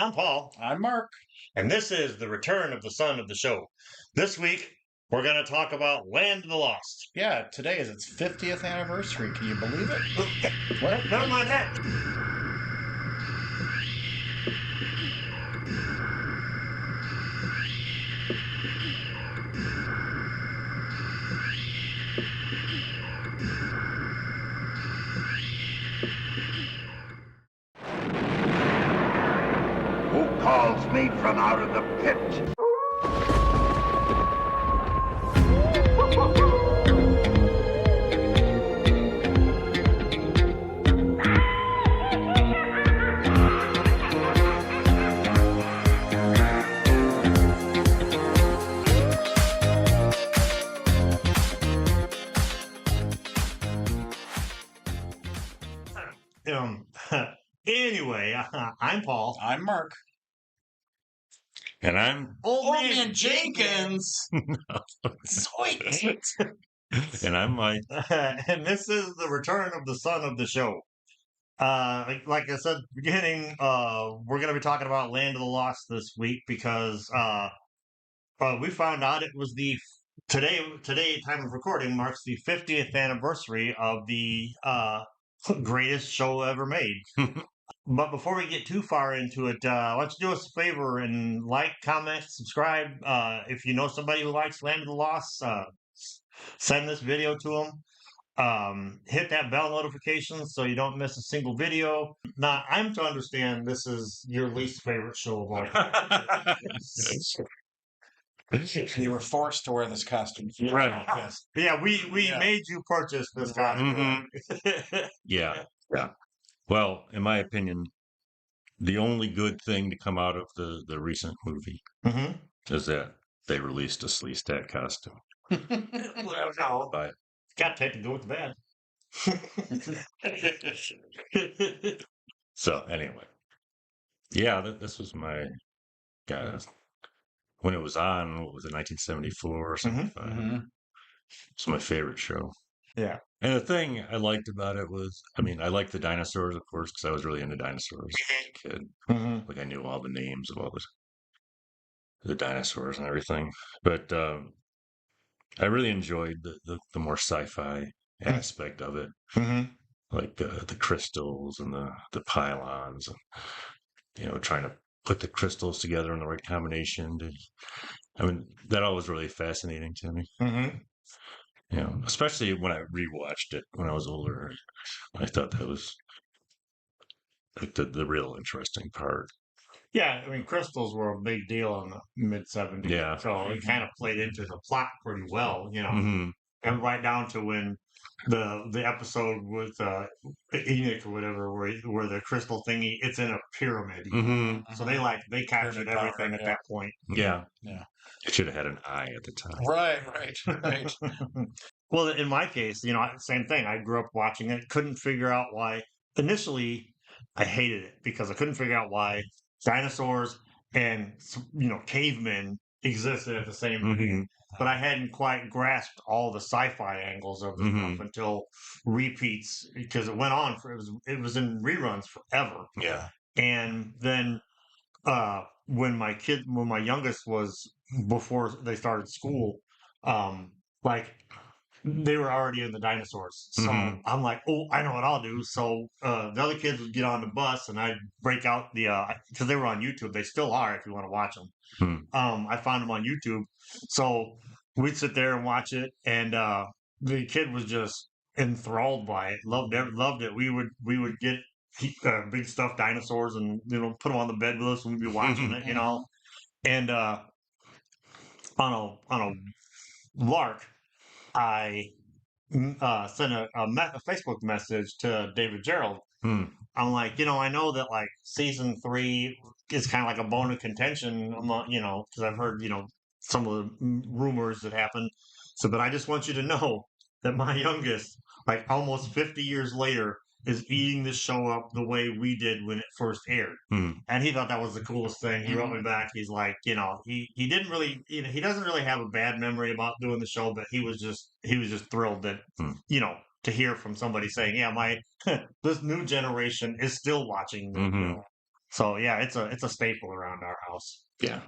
I'm Paul, I'm Mark. and this is the return of the son of the show. This week, we're going to talk about Land of the Lost. Yeah, today is its 50th anniversary. Can you believe it? What? Never mind that. Who calls me from out of the pit? Um, anyway, I'm Paul. I'm Mark. And I'm Old Man Jenkins. Sweet. and I'm Mike. And this is the return of the son of the show. Like I said at the beginning, we're going to be talking about Land of the Lost this week because we found out it was today time of recording marks the 50th anniversary of the greatest show ever made. But before we get too far into it, why don't you do us a favor and like, comment, subscribe. If you know somebody who likes Land of the Lost, send this video to them. Hit that bell notification so you don't miss a single video. Now, I'm to understand this is your least favorite show of all time. You were forced to wear this costume. Right. Yes. Yeah, we Yeah. made you purchase this costume. Yeah. Well, in my opinion, the only good thing to come out of the recent movie Mhm. is that they released a Sleestak costume. Well, no, But got to take to go with the bad. so anyway, yeah, this was my when it was on. What was it, 1974 or something? It's my favorite show. Yeah. And the thing I liked about it was, I liked the dinosaurs, of course, because I was really into dinosaurs as a kid. Mhm. Like I knew all the names of all the dinosaurs and everything. But I really enjoyed the more sci-fi aspect of it, Mhm. like the crystals and the pylons, and trying to put the crystals together in the right combination. That all was really fascinating to me. Mhm. Especially when I rewatched it when I was older. I thought that was like the real interesting part. Yeah, crystals were a big deal in the mid 70s. Yeah. So it kind of played into the plot pretty well, Hmm. and right down to when the episode with Enoch or whatever, where the crystal thingy, it's in a pyramid. Hmm. So they captured Pyramid everything power, at yeah. that point. Yeah. Yeah. It should have had an eye at the time. Right. Well, in my case, same thing. I grew up watching it, couldn't figure out why. Initially, I hated it because I couldn't figure out why dinosaurs and cavemen existed at the same time. Hmm. But I hadn't quite grasped all the sci-fi angles of the stuff until repeats, because it went on for it was in reruns forever. Yeah. And then when my youngest was, before they started school, like they were already in the dinosaurs. So I'm like, oh, I know what I'll do. So the other kids would get on the bus and I'd break out because they were on YouTube. They still are if you want to watch them. I found them on YouTube. So we'd sit there and watch it, and the kid was just enthralled by it. Loved it. We would get big stuffed dinosaurs and put them on the bed with us and we'd be watching it, And on a lark, I sent a Facebook message to David Gerald. I'm like, I know that like season 3 is kind of like a bone of contention, because I've heard, some of the rumors that happened. So, but I just want you to know that my youngest, like almost 50 years later, is eating this show up the way we did when it first aired. And he thought that was the coolest thing. He wrote me back. He's like, he didn't really, he doesn't really have a bad memory about doing the show, but he was just thrilled that, to hear from somebody saying, yeah, this new generation is still watching. So yeah, it's a staple around our house. Yeah.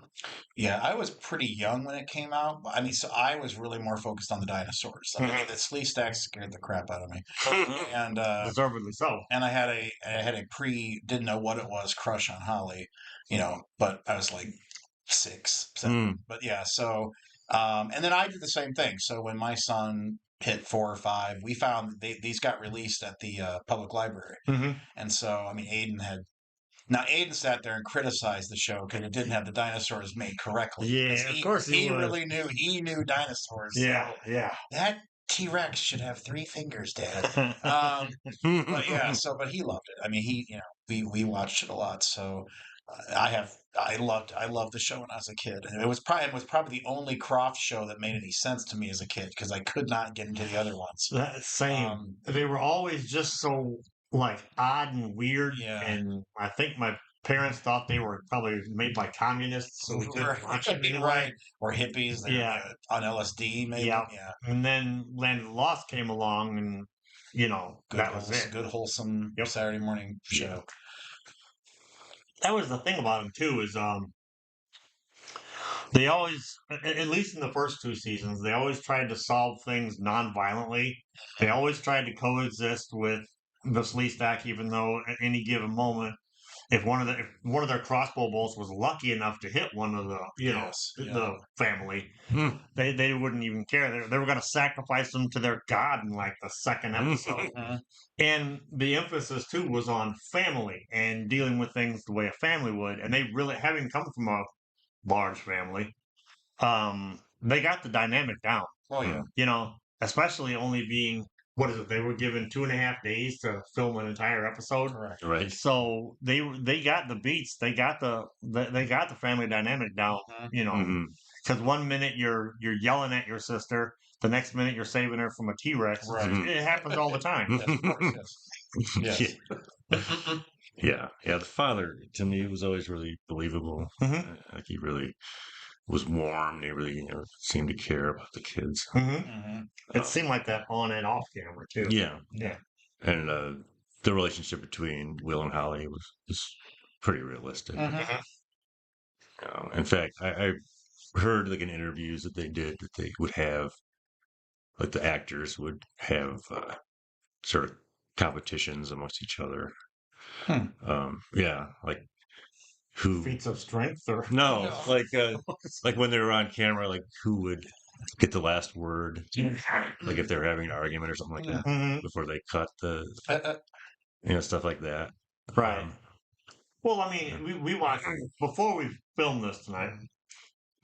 Yeah, I was pretty young when it came out. I mean, so I was really more focused on the dinosaurs. I mean, the Slee Stacks scared the crap out of me, and Deservedly so. and I had a didn't know what it was crush on Holly, but I was like 6, 7. Mm. But yeah, so and then I did the same thing. So when my son hit 4 or 5, we found these got released at the public library, Mm-hmm. and so I mean, Aiden sat there and criticized the show because it didn't have the dinosaurs made correctly. Yeah, of course he would. Really knew dinosaurs. Yeah, So yeah. that T-Rex should have 3 fingers, Dad. But yeah, but he loved it. I mean, we watched it a lot. So I loved the show when I was a kid, and it was probably the only Croft show that made any sense to me as a kid because I could not get into the other ones. Same. They were always just so like odd and weird, Yeah. and I think my parents thought they were probably made by communists, so we couldn't watch them anyway. Right. Or hippies, they're Yeah. on LSD, maybe. Yeah. Yeah. And then Land of the Lost came along, and that was it. Good wholesome Yep. Saturday morning show. That was the thing about them too, is they always, at least in the first 2 seasons, they always tried to solve things non-violently. They always tried to coexist with the Slee Stack, even though at any given moment, if one of their crossbow bolts was lucky enough to hit one of the Yes, yeah. the family, Hmm. they wouldn't even care. They were going to sacrifice them to their god in like the second episode. Mhm. And the emphasis too was on family and dealing with things the way a family would. And they really, having come from a large family, they got the dynamic down. Oh yeah. Especially only being, what is it? They were given 2.5 days to film an entire episode. Correct. Right. So they got the beats, they got the family dynamic down. Mhm. Because one minute you're yelling at your sister, the next minute you're saving her from a T-Rex. Right. It happens all the time. Yes, of course, yes. Yes. Yeah. The father to me was always really believable. Mhm. Like he really was warm. And he really seemed to care about the kids. Mhm. It seemed like that on and off camera too. Yeah. Yeah. And the relationship between Will and Holly was pretty realistic. Mhm. In fact, I heard like in interviews that they did that they would have like the actors would have sort of competitions amongst each other. Yeah, like who Feats of strength, or no, No. like when they were on camera, like who would get the last word, like if they're having an argument or something like that Mhm. before they cut the stuff like that. Right. Well, I mean, we watched before we filmed this tonight.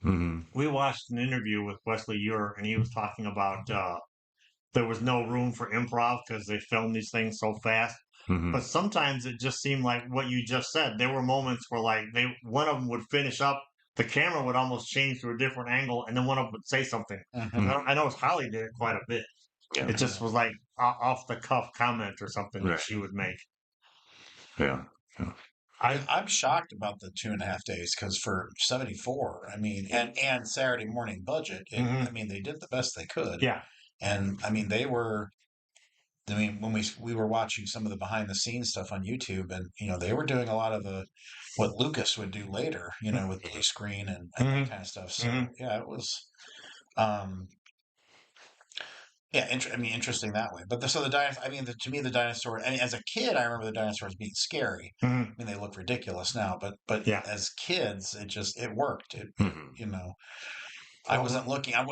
Mhm. We watched an interview with Wesley Ure, and he was talking about there was no room for improv because they filmed these things so fast. Mhm. But sometimes it just seemed like what you just said. There were moments where like one of them would finish up, the camera would almost change to a different angle, and then one of them would say something. Mhm. I know Holly did it quite a bit. Yeah. It just was like off the cuff comment or something that Right. she would make. Yeah. I'm shocked about the 2.5 days because for 74, I mean, and Saturday morning budget, I mean, they did the best they could. Yeah. And I mean, when we were watching some of the behind the scenes stuff on YouTube, and they were doing a lot of what Lucas would do later, with blue screen and that kind of stuff. So yeah, it was, um, yeah, interesting that way. But so the dinosaur, I mean, to me, the dinosaur. I mean, as a kid, I remember the dinosaurs being scary. I mean, they look ridiculous now, but Yeah. as kids, it worked. Mhm. I wasn't looking. I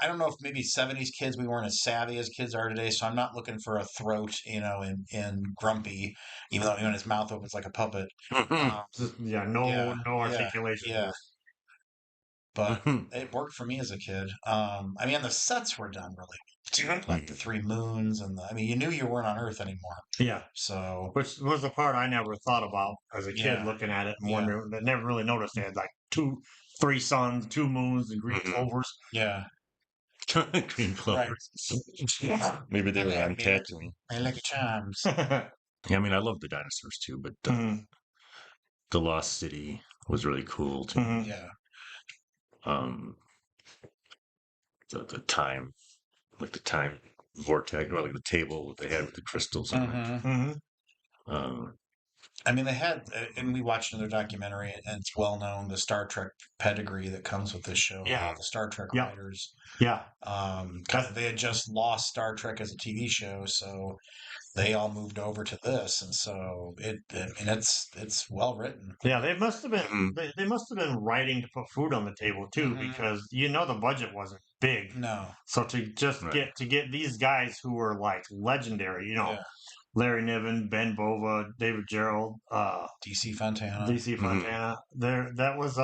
don't know if maybe 70s kids we weren't as savvy as kids are today. So I'm not looking for a throat, in Grumpy, even though his mouth opens like a puppet. No articulation. Yeah. But it worked for me as a kid. I mean, the sets were done really well too, like the 3 moons I mean, you knew you weren't on Earth anymore. Yeah. So, which was the part I never thought about as a kid, Yeah. looking at it and Yeah. wondering. I never really noticed they had like 3 suns, 2 moons, and green clovers. yeah, Green clovers. Maybe they were on Tatooine. I like charms. Yeah, I mean, I love the dinosaurs too, but the Lost City was really cool too. Yeah, The time, like the time vortex, or like the table that they had with the crystals on it. Mhm. Um, I mean, they had, and we watched another documentary, and it's well known the Star Trek pedigree that comes with this show. Yeah. The Star Trek Yeah. writers, Yeah. they had just lost Star Trek as a TV show, so they all moved over to this, and so it's well written. Yeah, they must have been they must have been writing to put food on the table too, because the budget wasn't big. No, So to just Right. get these guys who were like legendary, yeah. Larry Niven, Ben Bova, David Gerald, DC Fontana. DC Fontana. That was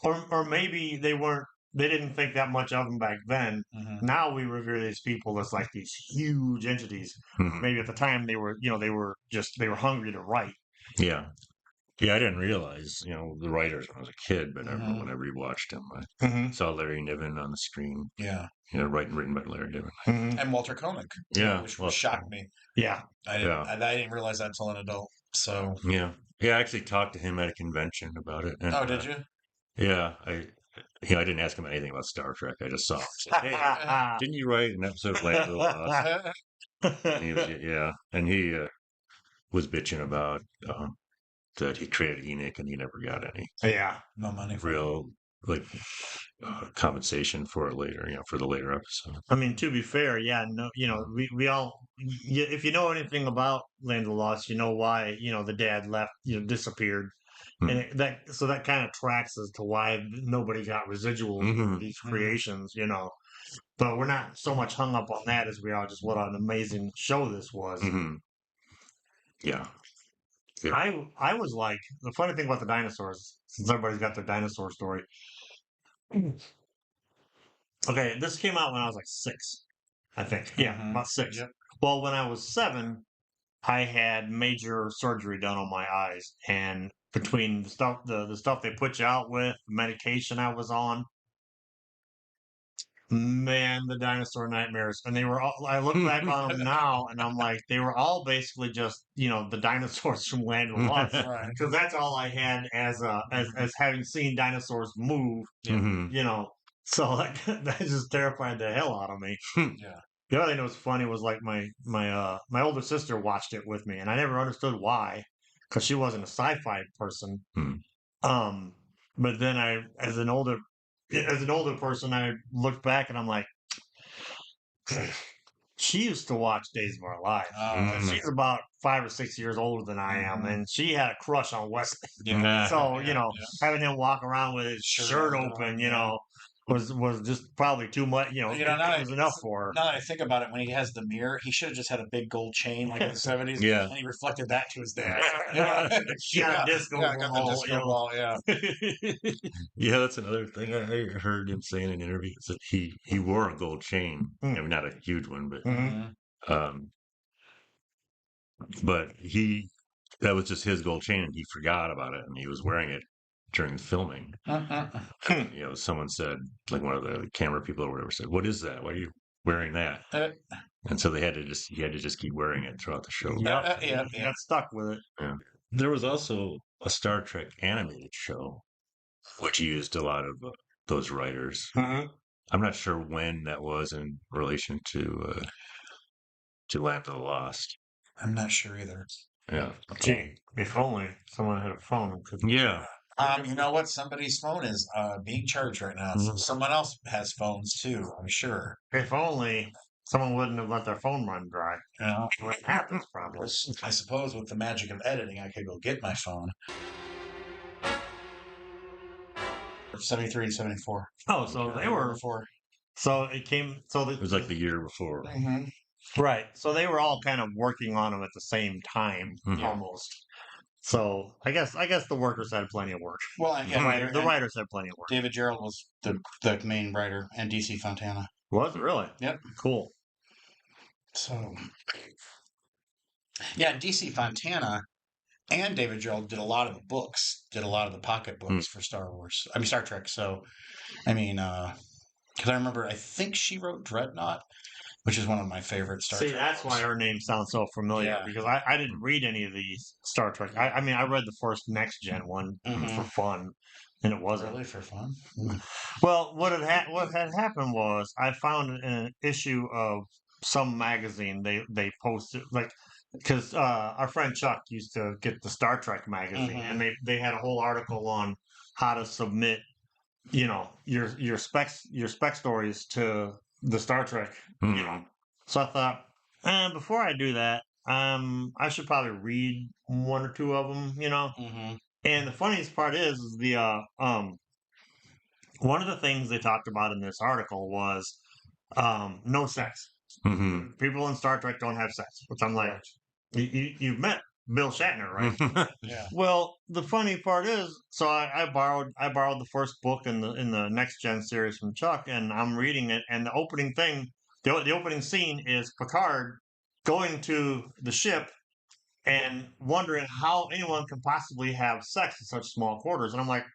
or maybe they didn't think that much of them back then. Now we revere these people as like these huge entities. Maybe at the time they were they were hungry to write. Yeah. Yeah, I didn't realize, the writers when I was a kid, but when I rewatched them, I saw Larry Niven on the screen. Yeah. Written by Larry Niven. And Walter Koenig. Yeah. Which shocked me. Yeah. I didn't realize that until an adult. So. Yeah. Yeah, I actually talked to him at a convention about it. And, did you? Yeah. I didn't ask him anything about Star Trek. I just saw him. Said, hey, didn't you write an episode of Land of the Lost? And he was bitching about that he created Enoch and he never got any no money for real compensation for it later, for the later episode. I mean, to be fair, we all, if you know anything about Land of the Lost, you know why, the dad left, disappeared. And that kind of tracks as to why nobody got residuals of these creations, But we're not so much hung up on that as we are just what an amazing show this was. Yeah. I was like, the funny thing about the dinosaurs, since everybody's got their dinosaur story. Okay, this came out when I was like 6, I think. Yeah, about 6. Yep. Well, when I was 7, I had major surgery done on my eyes, and between the stuff they put you out with, the medication I was on, man, the dinosaur nightmares. And they were all, I look back on them now, and I'm like, they were all basically just, the dinosaurs from Land of the Lost. Right. Because that's all I had as having seen dinosaurs move, So that just terrified the hell out of me. Yeah. The other thing that was funny was like my older sister watched it with me, and I never understood why, because she wasn't a sci-fi person. But then as an older person, I looked back and I'm like, she used to watch Days of Our Lives. She's about 5 or 6 years older than I am, and she had a crush on Wesley. So having him walk around with his shirt open, was just probably too much. It was enough for her. Now that I think about it, when he has the mirror, he should have just had a big gold chain like in the 70s. Yeah. And he reflected that to his dad. She got a disco got the ball, disco ball, yeah. Yeah, that's another thing I heard him say in an interview, is that he wore a gold chain. I mean, not a huge one, but but that was just his gold chain, and he forgot about it, and he was wearing it during filming. Someone said, like one of the camera people or whatever said, "What is that? Why are you wearing that?" And so he had to just keep wearing it throughout the show. He got stuck with it. Yeah. There was also a Star Trek animated show, which used a lot of those writers. I'm not sure when that was in relation to Land of the Lost. I'm not sure either. Yeah. Gee, if only someone had a phone. Yeah. You know what? Somebody's phone is being charged right now. Someone else has phones too, I'm sure. If only someone wouldn't have let their phone run dry. What happens, probably. I suppose with the magic of editing, I could go get my phone. 73 and 74. Oh, so they were. So it came. So It was like the year before. Right. So they were all kind of working on them at the same time, almost. So I guess the workers had plenty of work. Well, the writers had plenty of work. David Gerald was the main writer, and DC Fontana. Was it really? Yep. Cool. So, yeah, DC Fontana and David Gerald did a lot of the books, did a lot of the pocket books for Star Trek. So, because I remember, I think she wrote Dreadnought, which is one of my favorite Star Trek. See, that's why her name sounds so familiar, because I didn't read any of these Star Trek. I mean, I read the first Next Gen one for fun, and it wasn't really for fun. Well, what had happened was I found an issue of some magazine they posted, like because our friend Chuck used to get the Star Trek magazine, and they had a whole article on how to submit, your spec stories to the Star Trek. Mhm. So I thought, before I do that, I should probably read one or two of them. And the funniest part is the one of the things they talked about in this article was no sex. Mhm. People in Star Trek don't have sex, which I'm like, you've met Bill Shatner, right? Yeah. Well, the funny part is, so I borrowed the first book in the Next Gen series from Chuck, and I'm reading it, and the opening thing, the opening scene is Picard going to the ship and wondering how anyone can possibly have sex in such small quarters, and I'm like,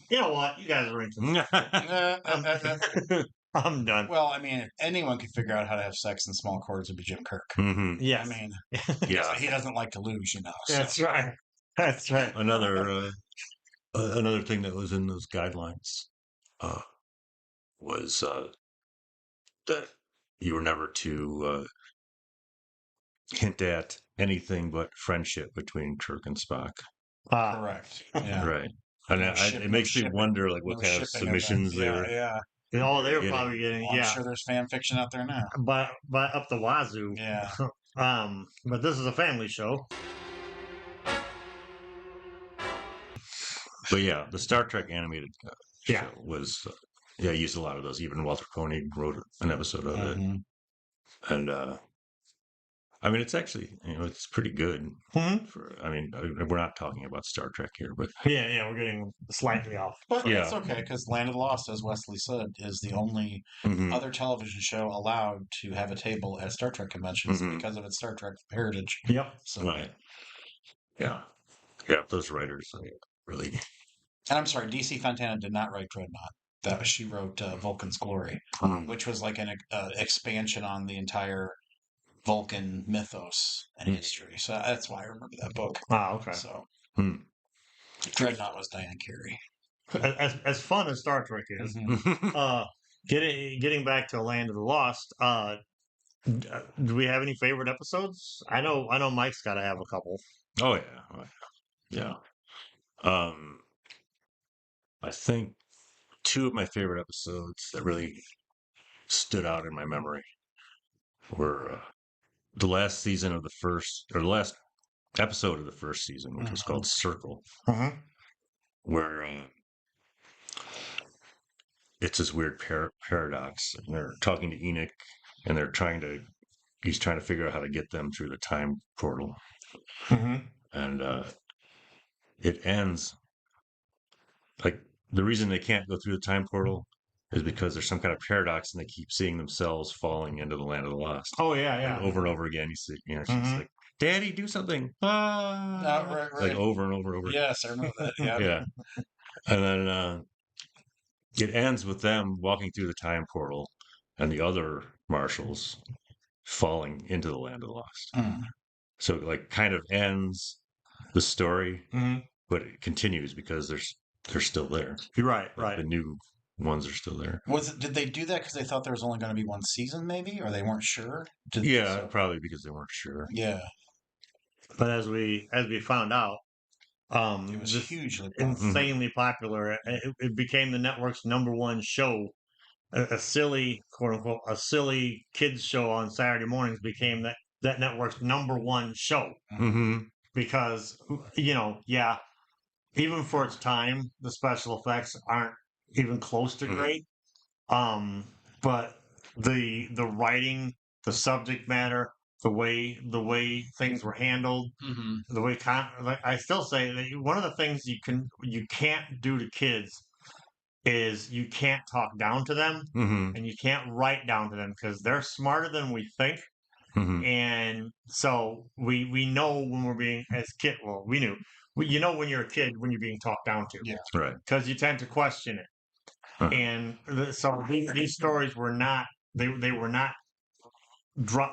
you know what, you guys are into this. I'm done. Well, I mean, if anyone could figure out how to have sex in small quarters, it'd be Jim Kirk. Mhm. Yes. I mean, Yeah. he doesn't like to lose, so. That's right. That's right. Another thing that was in those guidelines uh, was that you were never to hint at anything but friendship between Kirk and Spock. Correct. Yeah. Right. And it makes me wonder, like, what kind of submissions they were. Yeah. They were getting. probably getting, Well, I'm sure there's fan fiction out there now. by up the wazoo. Yeah. But this is a family show. But yeah, the Star Trek animated Yeah. show was, used a lot of those. Even Walter Koenig wrote an episode of it. And I mean, it's actually, it's pretty good. Mhm. We're not talking about Star Trek here, but Yeah, we're getting slightly off. But Yeah. it's okay, because Land of the Lost, as Wesley said, is the only Mhm. other television show allowed to have a table at Star Trek conventions Mhm. because of its Star Trek heritage. Yep. So, Right. Yeah, those writers really. and I'm sorry, DC Fontana did not write Dreadnought. She wrote Vulcan's Glory, which was like an expansion on the entire Vulcan mythos and history. So that's why I remember that book. Okay. So Hmm. Dreadnought was Diane Carey. As fun as Star Trek is, getting back to Land of the Lost, do we have any favorite episodes? I know Mike's got to have a couple. Oh yeah. I think two of my favorite episodes that really stood out in my memory were the last season of the last episode of the first season, which was called Circle, where it's this weird paradox. And they're talking to Enoch, and he's trying to figure out how to get them through the time portal, and it ends like the reason they can't go through the time portal is because there's some kind of paradox, and they keep seeing themselves falling into the land of the lost. Oh yeah. And over and over again. She's like, "Daddy, do something!" Right. Like over and over and over. Yes, I remember that. Yeah. Yeah. And then it ends with them walking through the time portal, and the other marshals falling into the land of the lost. So it like kind of ends the story, but it continues because they're still there. You're right. The new ones are still there. Did they do that because they thought there was only going to be one season, maybe, or they weren't sure? Probably because they weren't sure. Yeah. But as we found out, it was hugely insanely popular. It became the network's #1 show. A silly, quote unquote, a silly kids show on Saturday mornings became that network's #1 show. Because even for its time, the special effects aren't even close to great. But the writing, the subject matter, the way things were handled, the way like I still say that one of the things you can't do to kids is you can't talk down to them, and you can't write down to them because they're smarter than we think. And so we know when we're being as kid. Well, we knew. You know when you're a kid when you're being talked down to, right? Because you tend to question it. And so these stories were not. They were not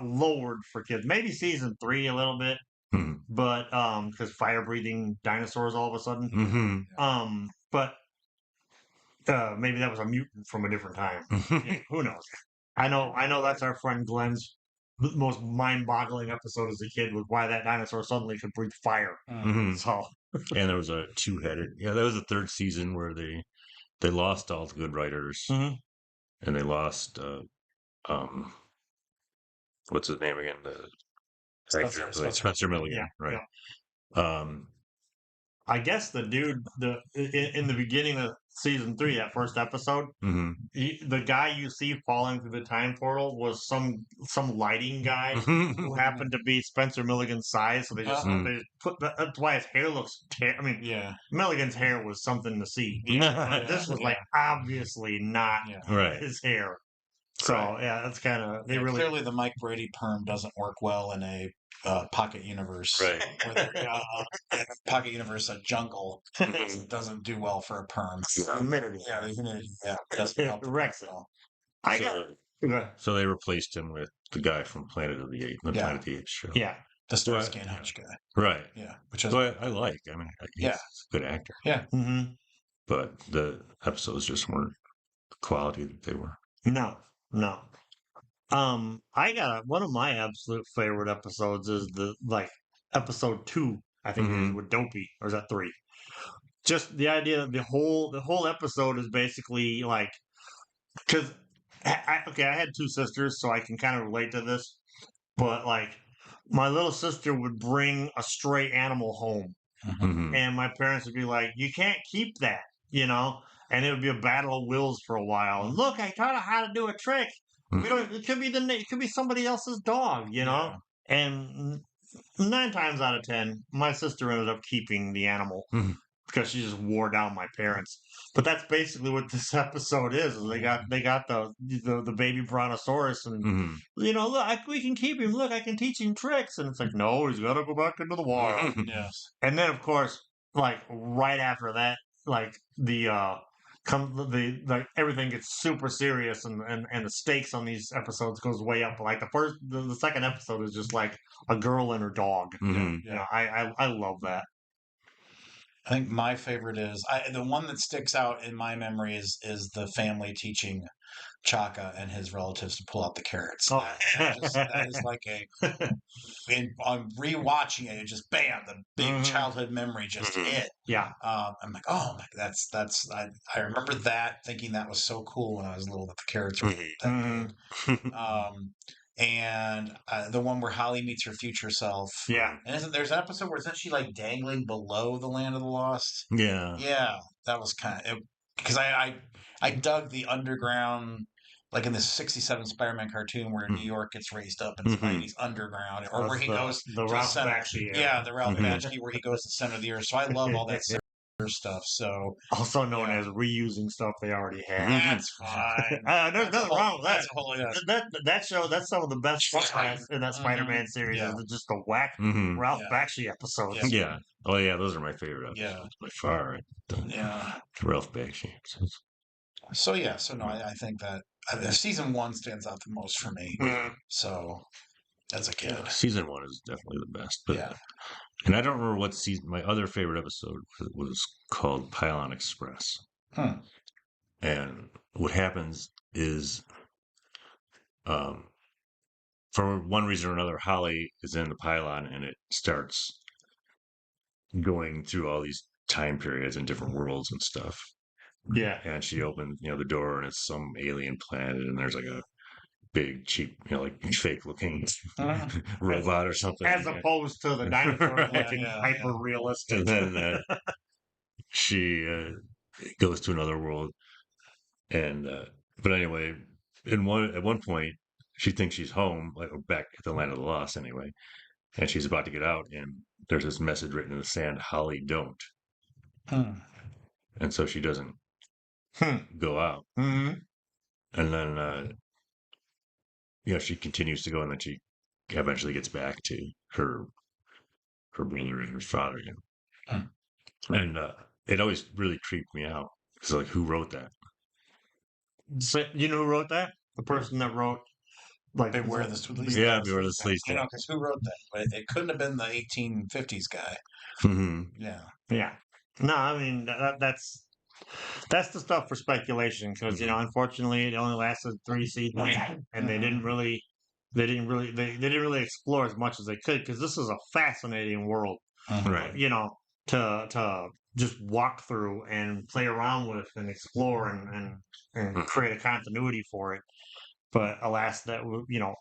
lowered for kids. Maybe season 3 a little bit, but because fire breathing dinosaurs all of a sudden. But maybe that was a mutant from a different time. Who knows? I know that's our friend Glenn's the most mind-boggling episode as a kid was why that dinosaur suddenly could breathe fire. Mhm. So And there was a two-headed. Yeah, that was the third season where they lost all the good writers, Mhm. and they lost um what's his name again? The Spencer Milligan, yeah. right? I guess the dude in the beginning of season 3, that first episode, Mhm. the guy you see falling through the time portal was some lighting guy who happened to be Spencer Milligan's size. So they put that's why his hair looks. I mean, Yeah. Milligan's hair was something to see. But this was like obviously not Right. his hair. So yeah, that's kind of they really clearly the Mike Brady perm doesn't work well in a pocket universe. Right. Where pocket universe, a jungle doesn't do well for a perm. humidity. Yeah, the humidity. Yeah, doesn't help. Wrecks it. I got. So they replaced him with the guy from Planet of the Apes, the Yeah. Planet of the Apes show. Yeah. The Starsky and Hutch guy. Right. Yeah, which is So I like. I mean, he's Yeah. a good actor. yeah. Mm-hmm. But the episodes just weren't the quality that they were. No. I got one of my absolute favorite episodes is the episode 2. I think it is with Dopey, or is that 3? Just the idea of the whole episode is basically like because I had 2 sisters, so I can kind of relate to this. But like, my little sister would bring a stray animal home, Mhm. and my parents would be like, "You can't keep that," you know. And it would be a battle of wills for a while. And look, I taught her how to do a trick. We don't. It could be somebody else's dog, you know. And 9 times out of 10, my sister ended up keeping the animal Mhm. because she just wore down my parents. But that's basically what this episode is. They got the baby brontosaurus, and Mhm. you know, look, we can keep him. Look, I can teach him tricks. And it's like, no, he's got to go back into the wild. Yes. And then, of course, like right after that, like everything gets super serious, and the stakes on these episodes goes way up. Like the second episode is just like a girl and her dog. Mhm. You know, I love that. I think my favorite is the one that sticks out in my memory is the family teaching Chaka and his relatives to pull out the carrots. Oh. That is like I'm rewatching it, just bam, the big childhood memory just hit. Yeah. I'm like, oh my, that's I remember that, thinking that was so cool when I was little, that the carrots were that big. And the one where Holly meets her future self. Yeah. And there's an episode where isn't she like dangling below the Land of the Lost? Yeah. Yeah, that was kind of because I dug the underground, like in the '67 Spider-Man cartoon where New York gets raised up and Spidey's underground, or where he goes the to Ralph center. Bakshi era. Yeah, the Ralph Bakshi where he goes to the center of the earth. So I love all that stuff. So Also known as reusing stuff they already had. that's fine. There's nothing wrong with that. That's a whole That show, that's some of the best stuff in that Spider-Man series. Yeah. Is just the whack Ralph Bakshi episodes. Yeah. Oh yeah, those are my favorite episodes by far. Yeah. Ralph Bakshi episodes. So no, I think that season 1 stands out the most for me. So as a kid, season 1 is definitely the best. But and I don't remember what season. My other favorite episode was called Pylon Express. And what happens is, for one reason or another, Holly is in the pylon, and it starts going through all these time periods and different worlds and stuff. Yeah. And she opens, the door, and it's some alien planet, and there's like a big, cheap, like fake looking robot or something. As opposed to the dinosaur looking hyper realistic. And then she goes to another world. And but anyway, at one point, she thinks she's home, like back at the Land of the Lost, anyway, and she's about to get out, and there's this message written in the sand: "Holly, don't." And so she doesn't go out, and then she continues to go, and then she eventually gets back to her brother and her father again, and it always really creeped me out. It's like, who wrote that? So, you know who wrote that? The person that wrote Beware the Sleeves. Yeah, Beware the Sleeves. You know, because who wrote that? But it couldn't have been the 1850s guy. Yeah. No, I mean that's the stuff for speculation because unfortunately it only lasted 3 seasons and they didn't really they didn't really explore as much as they could because this is a fascinating world, Right. to just walk through and play around with and explore and create a continuity for it. But alas,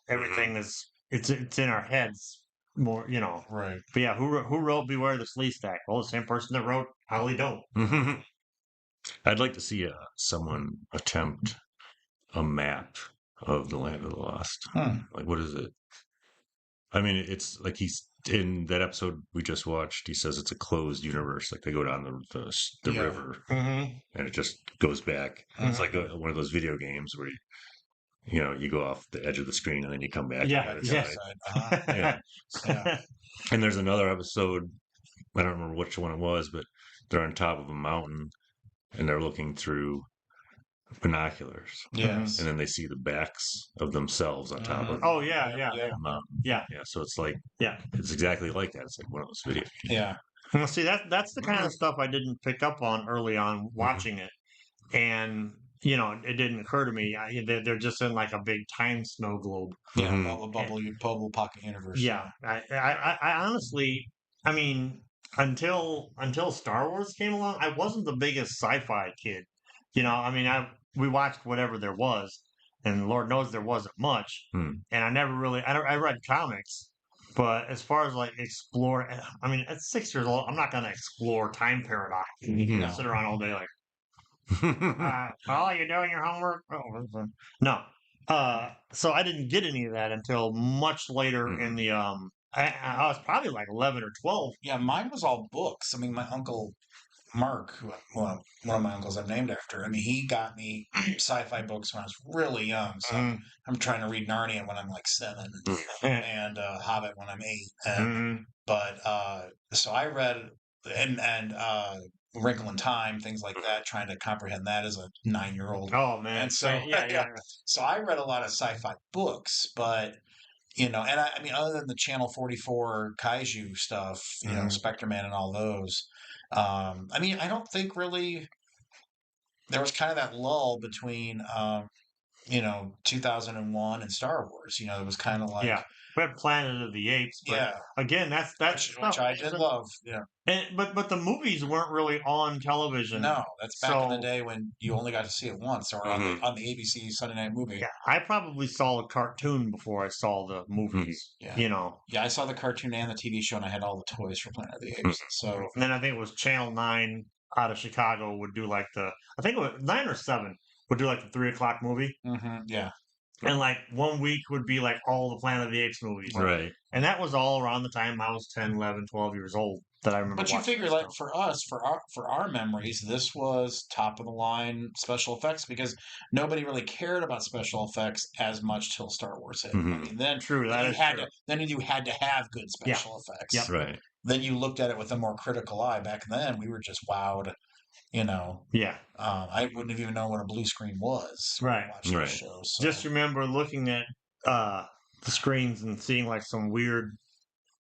everything is it's in our heads more, Right. But yeah, who wrote Beware the Flea Stack? Well, the same person that wrote Holly Don't. I'd like to see someone attempt a map of the Land of the Lost. Like, what is it? I mean, it's like he's in that episode we just watched. He says it's a closed universe. Like they go down the Yeah. river, Mm-hmm. and it just goes back. It's like one of those video games where you go off the edge of the screen and then you come back to the Yeah, other yeah. side. Yeah. Yeah. And there's another episode. I don't remember which one it was, but they're on top of a mountain and they're looking through binoculars, Yes. and then they see the backs of themselves on top of Oh yeah, Yep, yeah, yep. the mountain. yeah, Yeah, so it's like yeah. it's exactly like that. It's like one of those videos. Yeah. Well, see, that's the kind of stuff I didn't pick up on early on watching it, and it didn't occur to me. They're just in like a big time snow globe. Yeah. Mhm. Bubble pocket universe. Yeah, I honestly, I mean, until Star Wars came along, I wasn't the biggest sci-fi kid. I mean, we watched whatever there was, and Lord knows there wasn't much. Hmm. And I never really, I read comics, but as far as like explore, I mean, at 6 years old, I'm not gonna explore time paradox. Mhm. Sit around all day like, oh, you're doing your homework? Oh, no. So I didn't get any of that until much later in the I was probably like 11 or 12. Yeah, mine was all books. I mean, my uncle Mark, well, one of my uncles I'm named after. I mean, he got me sci-fi books when I was really young. So I'm trying to read Narnia when I'm like 7, and Hobbit when I'm 8. But so I read and Wrinkle in Time, things like that, trying to comprehend that as a 9-year-old. Oh man, And so yeah. so I read a lot of sci-fi books, but and I mean, other than the Channel 44 kaiju stuff, Spectre Man and all those, I mean, I don't think really there was kind of that lull between, 2001 and Star Wars. It was kind of like, Yeah. We had Planet of the Apes, but yeah, again, that's which I did love. Yeah. but the movies weren't really on television. No, that's back in the So day when you only got to see it once, or on the ABC Sunday Night Movie. yeah, I probably saw a cartoon before I saw the movies. Yeah. Yeah, I saw the cartoon and the TV show, and I had all the toys for Planet of the Apes. So And then I think it was Channel 9 out of Chicago would do like I think it was 9 or 7 would do like the 3 o'clock movie. yeah. And like 1 week would be like all the Planet of the Apes movies. Right. And that was all around the time I was 10, 11, 12 years old that I remember. But you figure, like, for us, for our memories, this was top of the line special effects because nobody really cared about special effects as much till Star Wars hit. I mean, then True, that you is had true. then you had to have good special effects. Yep. Right. Then you looked at it with a more critical eye. Back then, we were just wowed. Yeah. I wouldn't have even known what a blue screen was. Right. Watching Right. the show. So. Just remember looking at the screens and seeing like some weird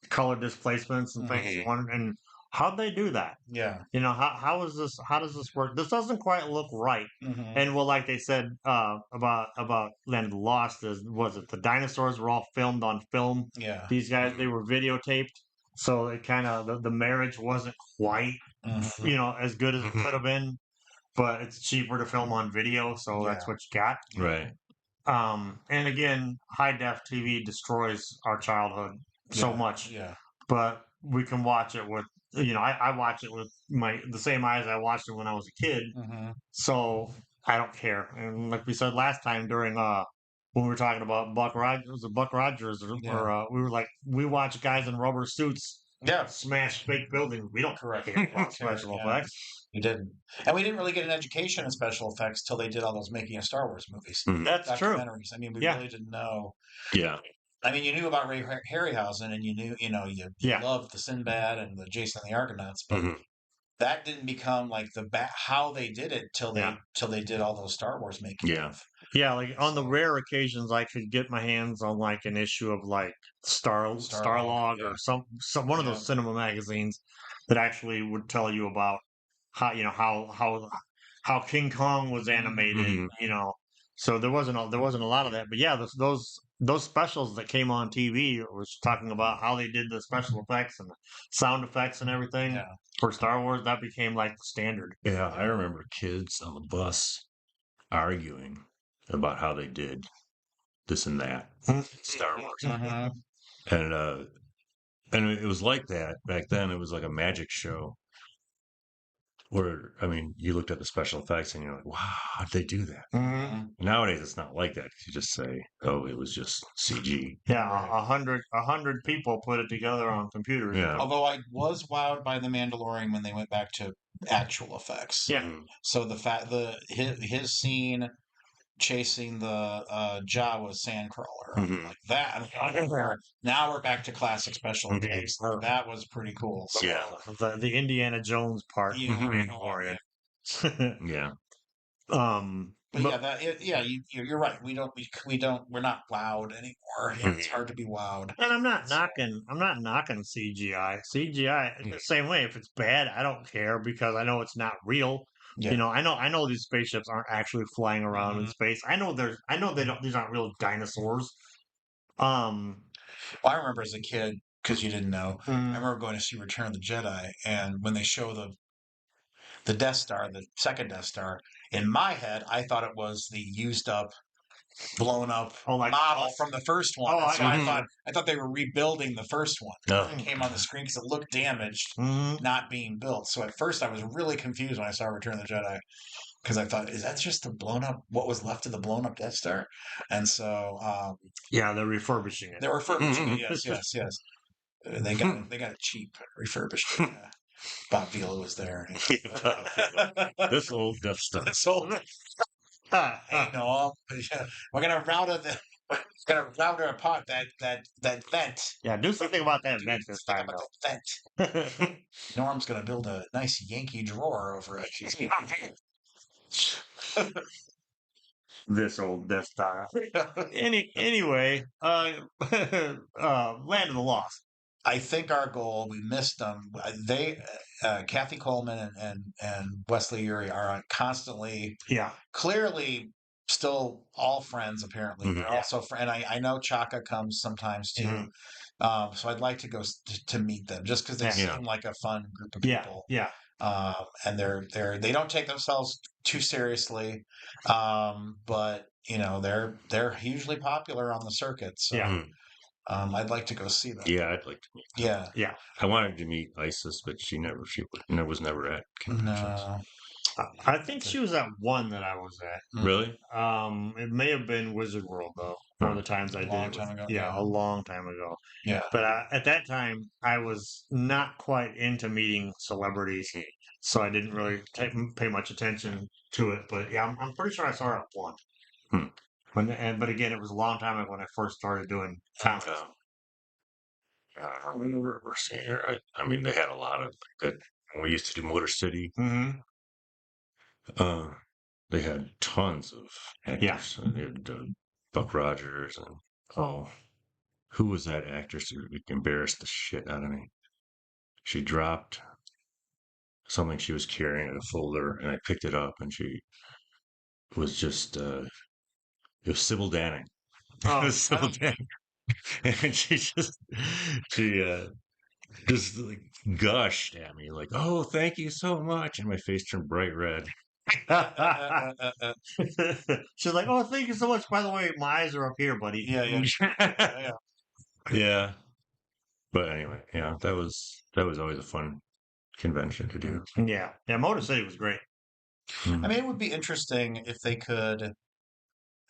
color displacements and things, and how'd they do that? Yeah. How does this work? This doesn't quite look right. And well, like they said about Land of the Lost, was it the dinosaurs were all filmed on film? Yeah. These guys, they were videotaped, so it kind of the marriage wasn't quite as good as it could have been, but it's cheaper to film on video, so that's what you got. Right. And again, high def TV destroys our childhood so much. Yeah. But we can watch it with I watch it with the same eyes I watched it when I was a kid. So I don't care. And like we said last time during when we were talking about Buck Rogers, was it Buck Rogers or we were like, we watch guys in rubber suits smash fake buildings. We don't care about special effects. We didn't. And we didn't really get an education in special effects till they did all those Making of Star Wars movies. That's true. Documentaries. I mean, we really didn't know. Yeah. I mean, you knew about Ray Harryhausen, and you knew, you loved the Sinbad and the Jason and the Argonauts, but that didn't become like how they did it till they did all those Star Wars making. Yeah, like on the rare occasions I could get my hands on like an issue of like Starlog or some one of those cinema magazines that actually would tell you about how how King Kong was animated, So there wasn't a lot of that. But yeah, those specials that came on TV was talking about how they did the special effects and the sound effects and everything Yeah. for Star Wars. That became like the standard. Yeah, I remember kids on the bus arguing about how they did this and that in Star Wars, Mhm. and it was like that back then. It was like a magic show where, I mean, you looked at the special effects and you're like, wow, how'd they do that? Mhm. Nowadays, it's not like that. You just say, oh, it was just CG. Yeah, Right. 100 people put it together on computers. Yeah. Although I was wowed by the Mandalorian when they went back to actual effects. Yeah. Mhm. So his scene chasing the Jawa sandcrawler Mhm. like that. Now we're back to classic special Mhm. effects. That was pretty cool. So, Yeah. The Indiana Jones part. Yeah. Mandalorian. Yeah. But yeah, you're right. We're not wowed anymore. Yeah, it's hard to be wowed. And I'm not knocking CGI. CGI the same way. If it's bad, I don't care because I know it's not real. Yeah. You know, I know these spaceships aren't actually flying around in Mhm. space. I know these aren't real dinosaurs. Well, I remember as a kid, because you didn't know, I mm, remember going to see Return of the Jedi, and when they show the Death Star, the second Death Star, in my head, I thought it was the used up, blown up model from the first one. Oh, And so I I thought they were rebuilding the first one. Oh. It came on the screen because it looked damaged, mhm. not being built. So at first I was really confused when I saw Return of the Jedi because I thought, is that just the blown up, what was left of the blown up Death Star? And so Yeah, they're refurbishing it. they're refurbishing it. Yes. They got it cheap, refurbished. It. Bob Vila was there. This old Death Star. This old, hey, no, we're gonna router apart that vent. Yeah, do something about that vent this Think time, about though. that vent. Norm's gonna build a nice Yankee drawer over it. This old Death Star. Anyway, Land of the Lost. I think our goal, we missed them. Kathy Coleman and Wesley Ury are constantly, Yeah, clearly still all friends. Apparently, they're Mhm. also and I know Chaka comes sometimes too. So I'd like to go to meet them just because they Yeah. seem like a fun group of yeah, people. yeah. And they don't take themselves too seriously, but they're hugely popular on the circuit. So Yeah. I'd like to go see them. Yeah, I'd like to meet. Yeah. Yeah. I wanted to meet Isis, but she was never at conventions. No. I think she was at one that I was at. Really? It may have been Wizard World though. One of the times I A did long it. time ago, Yeah, yeah. a long time ago. Yeah. But at that time, I was not quite into meeting celebrities, so I didn't really pay much attention to it. But yeah, I'm pretty sure I saw her at one. Hmm. But again, it was a long time ago when I first started doing comics. I don't remember ever seeing her. I mean, they had a lot of good. When we used to do Motor City, they had tons of actors. They had Buck Rogers and who was that actress who embarrassed the shit out of me? She dropped something she was carrying in a folder, and I picked it up, and she was just it was Sybil Danning. It was Sybil Danning, and she just like gushed at me like, "Oh, thank you so much," and my face turned bright red. She's like, "Oh, thank you so much. By the way, my eyes are up here, buddy." Yeah. Yeah. But anyway, yeah, that was always a fun convention to do. Yeah. Motor City was great. I mean, it would be interesting if they could.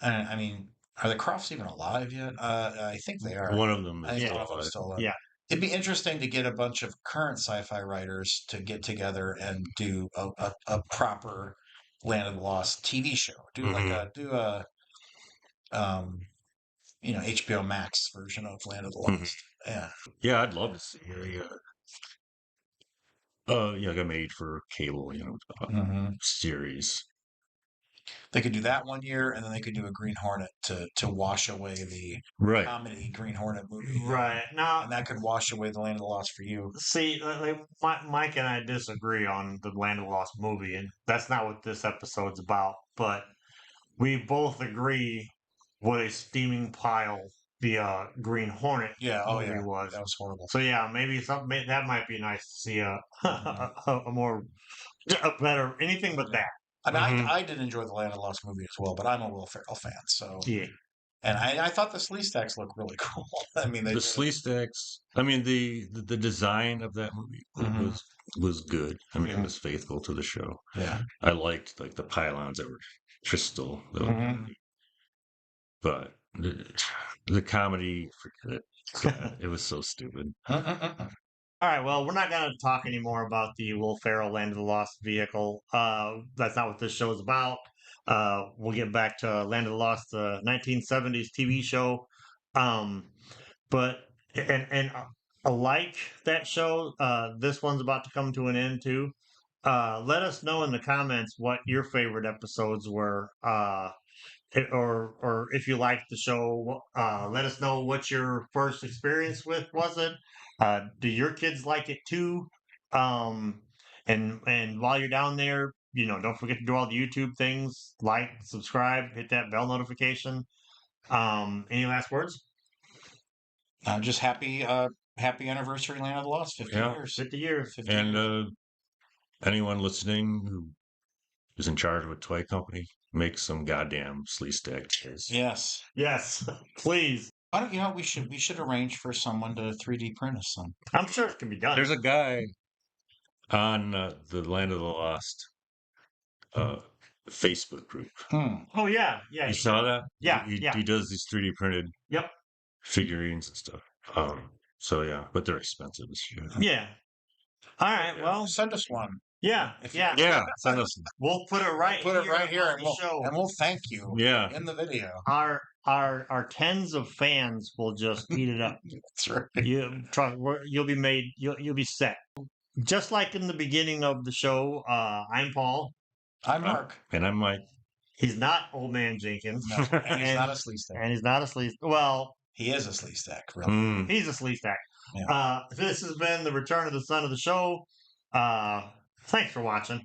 I mean, are the Crofts even alive yet? I think they are. One of them I is think one of them is still alive. Yeah. It'd be interesting to get a bunch of current sci-fi writers to get together and do a proper Land of the Lost TV show. Do a HBO Max version of Land of the Lost. Yeah. Yeah, I'd love to see like a made for cable, series. They could do that one year, and then they could do a Green Hornet to wash away the Right. comedy Green Hornet movie. Right. Now, and that could wash away the Land of the Lost for you. see, Mike and I disagree on the Land of the Lost movie, and that's not what this episode's about. But we both agree what a steaming pile the Green Hornet movie was. That was horrible. So yeah, maybe that might be nice to see a more a better anything but that. I mean, I did enjoy the Land of the Lost movie as well, but I'm a Will Ferrell fan, so Yeah. And I thought the Slee Stacks looked really cool. I mean, the Slee Stacks. I mean, the design of that movie was good. I mean, it was faithful to the show. Yeah, I liked like the pylons that were crystal, but the comedy, forget it. God, it was so stupid. All right, well, we're not going to talk anymore about the Will Ferrell Land of the Lost vehicle. That's not what this show is about. We'll get back to Land of the Lost, the 1970s TV show. But and like that show, this one's about to come to an end too. Let us know in the comments what your favorite episodes were. Or if you liked the show, let us know what your first experience with was it. Do your kids like it too? And while you're down there, don't forget to do all the YouTube things, like, subscribe, hit that bell notification. Any last words? Just happy anniversary, Land of the Lost, 50 years. 50 years. 50 And years. anyone listening who is in charge of a toy company, make some goddamn Slee Stack toys. Yes, please. Why don't we should arrange for someone to 3D print us some. I'm sure it can be done. There's a guy on the Land of the Lost Facebook group. Oh yeah. You saw that? Yeah, he does these 3D printed figurines and stuff. So yeah, but they're expensive as shit. Yeah. All right. Well, send us one. Yeah. Send us. We'll put it right here on the show, and we'll thank you. Yeah. In the video, our tens of fans will just eat it up. That's right. You'll be made. You'll be set. Just like in the beginning of the show. I'm Paul. I'm Mark. And I'm Mike. He's not Old Man Jenkins. No, and he's not a Slee Stack. And he's not a Slee. Well, he is a Slee Stack. Really. He's a Slee Stack. Yeah. This has been the Return of the Son of the Show. Thanks for watching.